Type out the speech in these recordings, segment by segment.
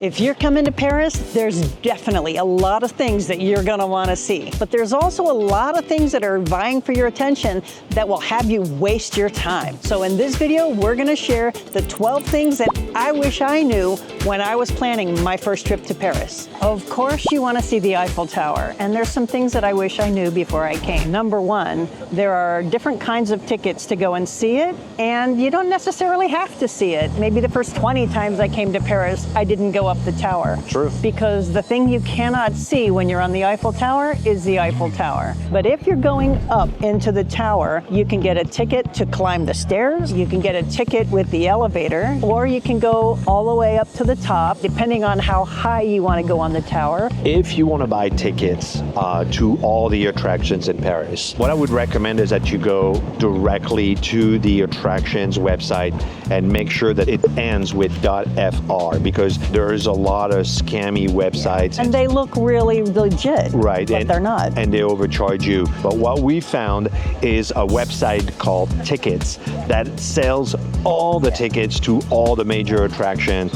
If you're coming to Paris, there's definitely a lot of things that you're going to want to see. But there's also a lot of things that are vying for your attention that will have you waste your time. So in this video, we're going to share the 12 things that I wish I knew when I was planning my first trip to Paris. Of course, you want to see the Eiffel Tower. And there's some things that I wish I knew before I came. Number one, there are different kinds of tickets to go and see it. And you don't necessarily have to see it. Maybe the first 20 times I came to Paris, I didn't go up the tower. True. Because the thing you cannot see when you're on the Eiffel Tower is the Eiffel Tower. But if you're going up into the tower, you can get a ticket to climb the stairs, you can get a ticket with the elevator, or you can go all the way up to the top, depending on how high you want to go on the tower. If you want to buy tickets to all the attractions in Paris, what I would recommend is that you go directly to the attractions website and make sure that it ends with .fr, because there's a lot of scammy websites. And they look really legit, right, but they're not. And they overcharge you. But what we found is a website called Tickets that sells all the tickets to all the major attractions,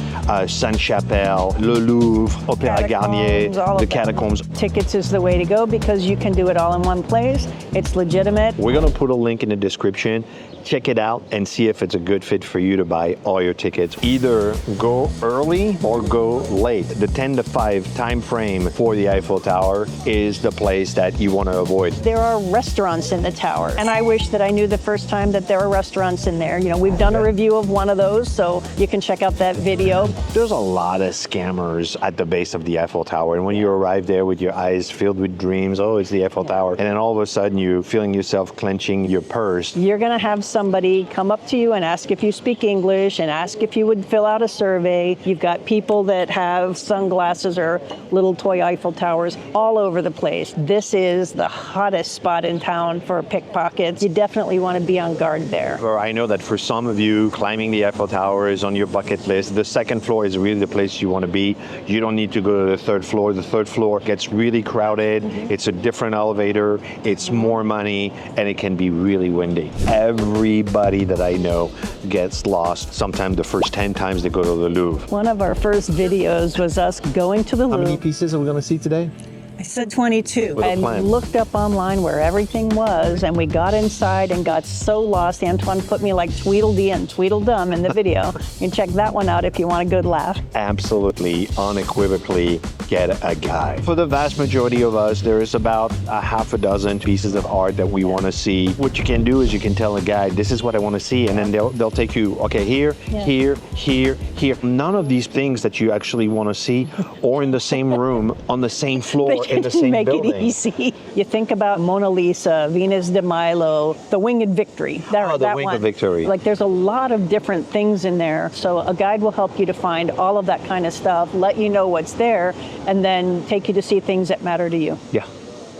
Sainte-Chapelle, le Louvre, Opéra Garnier, the Catacombs. Tickets is the way to go because you can do it all in one place. It's legitimate. We're going to put a link in the description. Check it out and see if it's a good fit for you to buy all your tickets. Either go early or go late. The 10 to 5 time frame for the Eiffel Tower is the place that you want to avoid. There are restaurants in the tower, and I wish that I knew the first time that there are restaurants in there. You know, we've done a review of one of those, so you can check out that video. There's a lot of scammers at the base of the Eiffel Tower, and when you arrive there with your eyes filled with dreams, oh, it's the Eiffel Tower, and then all of a sudden you're feeling yourself clenching your purse. You're going to have somebody come up to you and ask if you speak English and ask if you would fill out a survey. You've got people that have sunglasses or little toy Eiffel Towers all over the place. This is the hottest spot in town for pickpockets. You definitely want to be on guard there. I know that for some of you, climbing the Eiffel Tower is on your bucket list. The second floor is really the place you want to be. You don't need to go to the third floor. The third floor gets really crowded. It's a different elevator. It's more money, and it can be really windy. Everybody that I know gets lost sometime the first 10 times they go to the Louvre. One of our first videos was us going to the Louvre. How many pieces are we going to see today? I said 22. With a I plan. looked up online where everything was, and we got inside and got so lost. Antoine put me like Tweedledee and Tweedledum in the video. You can check that one out if you want a good laugh. Absolutely, unequivocally, get a guide. For the vast majority of us, there is about a half a dozen pieces of art that we want to see. What you can do is you can tell a guide, this is what I want to see, and then they'll take you, okay, here, here, here, here. None of these things that you actually want to see or in the same room, on the same floor, in the same Make building. it easy. You think about Mona Lisa, Venus de Milo, the Winged Victory. The Winged Victory. Like there's a lot of different things in there. So a guide will help you to find all of that kind of stuff, let you know what's there, and then take you to see things that matter to you. Yeah.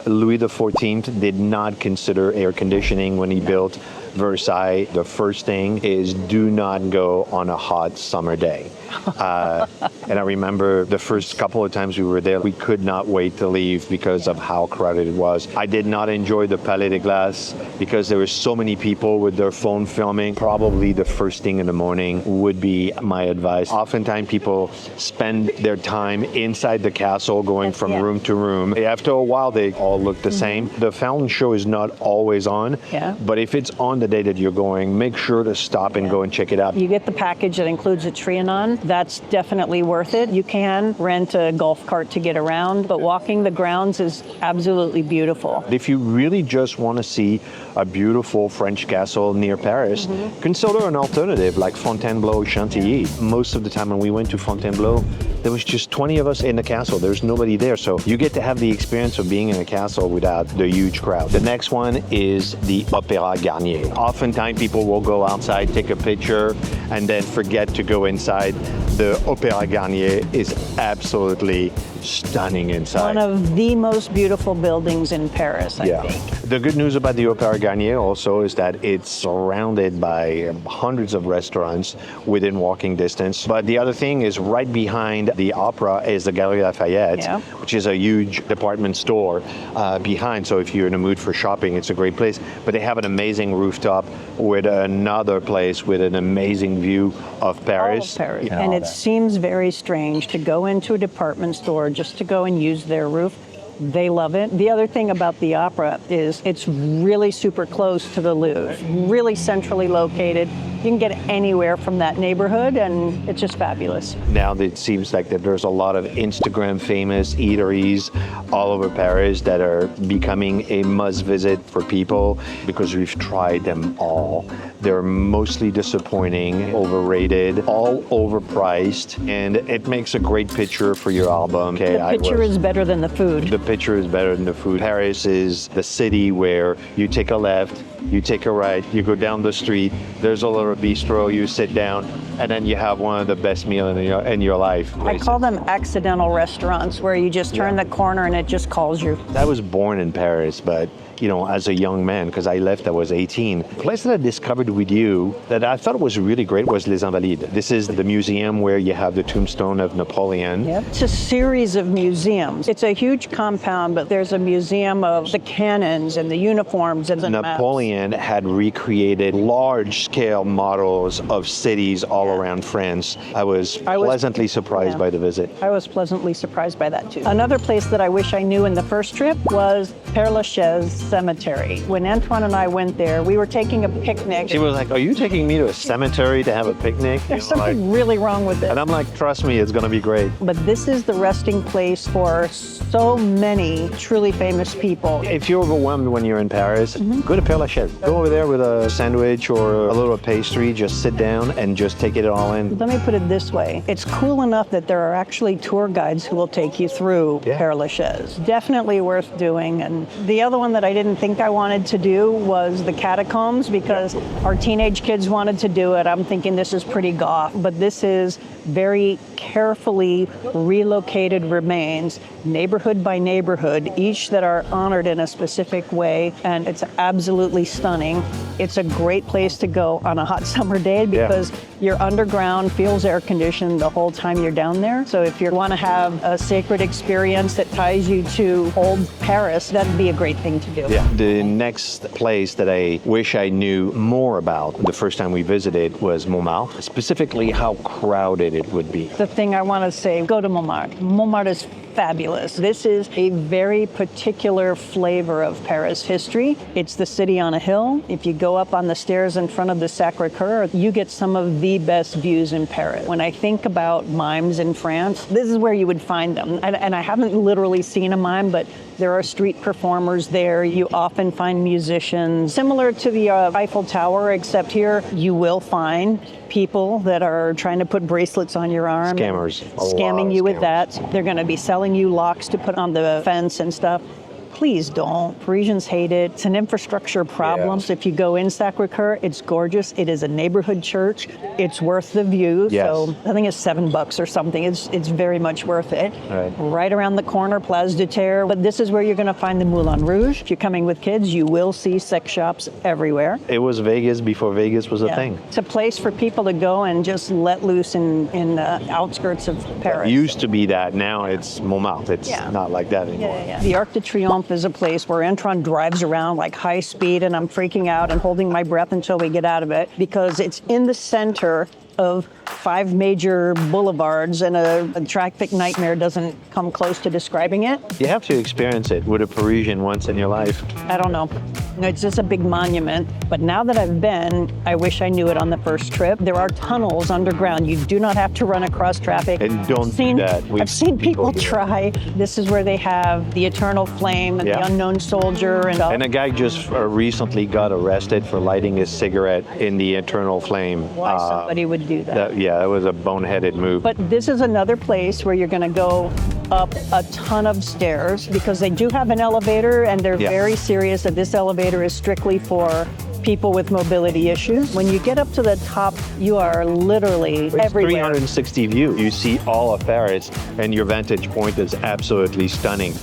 Louis XIV did not consider air conditioning when he built Versailles. The first thing is do not go on a hot summer day. And I remember the first couple of times we were there, we could not wait to leave because of how crowded it was. I did not enjoy the Palais de Glace because there were so many people with their phone filming. Probably the first thing in the morning would be my advice. Oftentimes people spend their time inside the castle going from room to room. After a while, they all look the same. The fountain show is not always on, but if it's on the day that you're going, make sure to stop and go and check it out. You get the package that includes a Trianon. That's definitely worth it. You can rent a golf cart to get around, but walking the grounds is absolutely beautiful. If you really just want to see a beautiful French castle near Paris, consider an alternative like Fontainebleau, Chantilly. Most of the time when we went to Fontainebleau, there was just 20 of us in the castle. There's nobody there. So you get to have the experience of being in a castle without the huge crowd. The next one is the Opéra Garnier. Oftentimes people will go outside, take a picture, and then forget to go inside. The Opéra Garnier is absolutely stunning inside. One of the most beautiful buildings in Paris, I think. The good news about the Opéra Garnier also is that it's surrounded by hundreds of restaurants within walking distance. But the other thing is right behind the opera is the Galerie Lafayette, which is a huge department store behind. So if you're in a mood for shopping, it's a great place. But they have an amazing rooftop with another place with an amazing view of Paris. And It seems very strange to go into a department store just to go and use their roof. They love it. The other thing about the opera is it's really super close to the Louvre, really centrally located. You can get anywhere from that neighborhood, and it's just fabulous. Now it seems like that there's a lot of Instagram famous eateries all over Paris that are becoming a must visit for people because we've tried them all. They're mostly disappointing, overrated, all overpriced, and it makes a great picture for your album. Okay, The picture is better than the food. The picture is better than the food. Paris is the city where you take a left, you take a right, you go down the street, there's a little bistro, you sit down, and then you have one of the best meals in your life. I call them accidental restaurants where you just turn the corner and it just calls you. I was born in Paris, but as a young man, because I left, I was 18. The place that I discovered with you that I thought was really great was Les Invalides. This is the museum where you have the tombstone of Napoleon. Yep. It's a series of museums. It's a huge compound, but there's a museum of the cannons and the uniforms and the Napoleon had recreated large-scale models of cities all around France. I was pleasantly surprised by the visit. I was pleasantly surprised by that, too. Another place that I wish I knew in the first trip was Père Lachaise Cemetery. When Antoine and I went there, we were taking a picnic. She was like, "Are you taking me to a cemetery to have a picnic?" There's something really wrong with it. And I'm like, "Trust me, it's going to be great." But this is the resting place for so many truly famous people. If you're overwhelmed when you're in Paris, go to Père Lachaise. Go over there with a sandwich or a little pastry, just sit down and just take it all in. Let me put it this way. It's cool enough that there are actually tour guides who will take you through Père Lachaise. Definitely worth doing. And the other one that I didn't think I wanted to do was the Catacombs because our teenage kids wanted to do it. I'm thinking this is pretty goth, but this is very carefully relocated remains, neighborhood by neighborhood, each that are honored in a specific way, and it's absolutely stunning. It's a great place to go on a hot summer day because you're underground, feels air conditioned the whole time you're down there. So if you want to have a sacred experience that ties you to old Paris, that'd be a great thing to do. Yeah. The next place that I wish I knew more about the first time we visited was Montmartre, specifically how crowded it would be. The thing I want to say, go to Montmartre. Montmartre is fabulous. This is a very particular flavor of Paris history. It's the city on a hill. If you go up on the stairs in front of the Sacré-Cœur, you get some of the best views in Paris. When I think about mimes in France, this is where you would find them. And I haven't literally seen a mime, but there are street performers there. You often find musicians. Similar to the Eiffel Tower, except here you will find people that are trying to put bracelets on your arm. Scammers. Scamming you with that. They're going to be selling you locks to put on the fence and stuff. Please don't. Parisians hate it. It's an infrastructure problem. So if you go in Sacré-Cœur, it's gorgeous. It is a neighborhood church. It's worth the view. So I think it's $7 or something. It's very much worth it. Right around the corner, Place de Terre. But this is where you're going to find the Moulin Rouge. If you're coming with kids, you will see sex shops everywhere. It was Vegas before Vegas was a thing. It's a place for people to go and just let loose in the outskirts of Paris. It used to be that. Now it's Montmartre. It's not like that anymore. The Arc de Triomphe is a place where Antoine drives around like high speed, and I'm freaking out and holding my breath until we get out of it because it's in the center of 5 major boulevards, and a traffic nightmare doesn't come close to describing it. You have to experience it with a Parisian once in your life. I don't know. It's just a big monument. But now that I've been, I wish I knew it on the first trip. There are tunnels underground. You do not have to run across traffic. And don't do that. I've seen people try. This is where they have the eternal flame and the unknown soldier. And a guy just recently got arrested for lighting his cigarette in the eternal flame. Why somebody would do that. That was a boneheaded move. But this is another place where you're going to go up a ton of stairs because they do have an elevator, and they're very serious that this elevator is strictly for people with mobility issues. When you get up to the top, you are literally everywhere. 360 view. You see all of Paris, and your vantage point is absolutely stunning.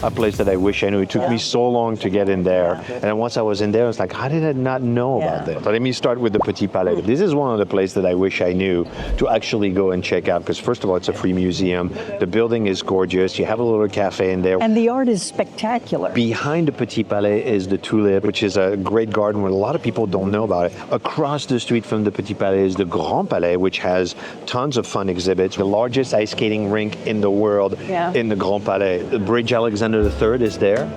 a place that I wish I knew. It took me so long to get in there. And then once I was in there, I was like, how did I not know about this? So let me start with the Petit Palais. This is one of the places that I wish I knew to actually go and check out, because first of all, it's a free museum. The building is gorgeous. You have a little cafe in there. And the art is spectacular. Behind the Petit Palais is the Tulip, which is a great garden where a lot of people don't know about it. Across the street from the Petit Palais is the Grand Palais, which has tons of fun exhibits. The largest ice skating rink in the world in the Grand Palais. The Bridge Alexander III is there,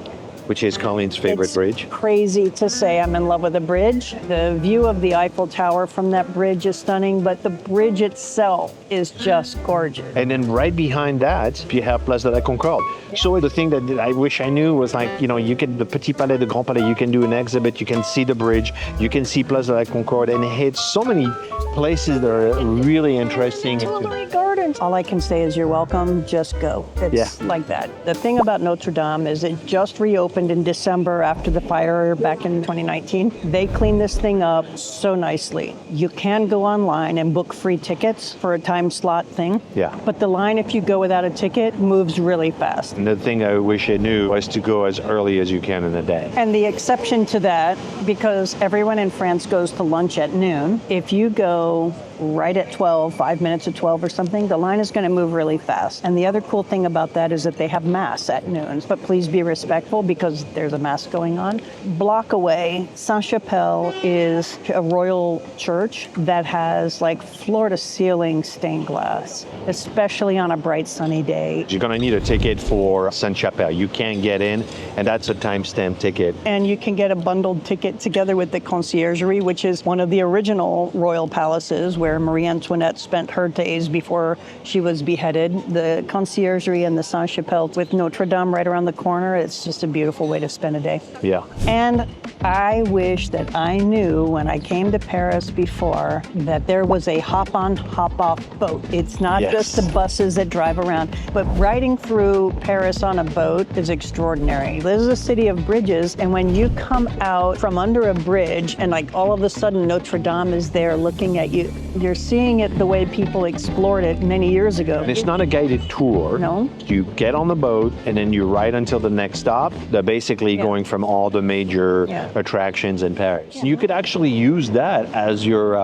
which is Colleen's favorite bridge. Crazy to say I'm in love with a bridge. The view of the Eiffel Tower from that bridge is stunning, but the bridge itself is just gorgeous. And then right behind that, you have Place de la Concorde. So the thing that I wish I knew was like, you know, you can, the Petit Palais, the Grand Palais, you can do an exhibit, you can see the bridge, you can see Place de la Concorde, and it hits so many places that are really interesting. Totally gardens. All I can say is you're welcome, just go. It's like that. The thing about Notre-Dame is it just reopened in December after the fire back in 2019. They cleaned this thing up so nicely. You can go online and book free tickets for a time slot thing. Yeah. But the line, if you go without a ticket, moves really fast. And the thing I wish I knew was to go as early as you can in the day. And the exception to that, because everyone in France goes to lunch at noon, if you go right at 12, 5 minutes at 12 or something, the line is going to move really fast. And the other cool thing about that is that they have mass at noon. But please be respectful because there's a mass going on. Block away, Sainte-Chapelle is a royal church that has like floor-to-ceiling stained glass, especially on a bright sunny day. You're going to need a ticket for Sainte-Chapelle. You can't get in, and that's a timestamp ticket. And you can get a bundled ticket together with the conciergerie, which is one of the original royal palaces where Marie Antoinette spent her days before she was beheaded. The conciergerie and the Sainte-Chapelle with Notre-Dame right around the corner, it's just a beautiful way to spend a day. Yeah. And I wish that I knew when I came to Paris before that there was a hop-on, hop-off boat. It's not just the buses that drive around, but riding through Paris on a boat is extraordinary. This is a city of bridges, and when you come out from under a bridge and like all of a sudden Notre-Dame is there looking at you, you're seeing it the way people explored it many years ago. And it's not a guided tour. No. You get on the boat and then you ride until the next stop. They're basically going from all the major attractions in Paris. You could actually use that as your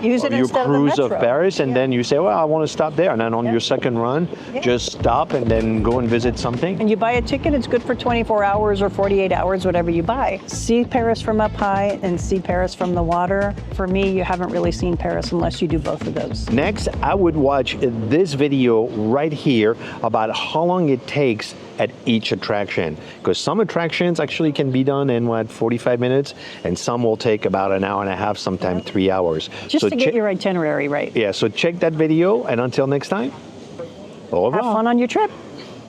your cruise of Paris, and then you say, well, I want to stop there. And then on your second run, just stop and then go and visit something. And you buy a ticket, it's good for 24 hours or 48 hours, whatever you buy. See Paris from up high and see Paris from the water. For me, you haven't really seen Paris unless you do both of those. Next, I would watch this video right here about how long it takes at each attraction, because some attractions actually can be done in 45 minutes, and some will take about an hour and a half, sometimes 3 hours. Just to get your itinerary right. Yeah, so check that video, and until next time, au revoir. Have fun on your trip.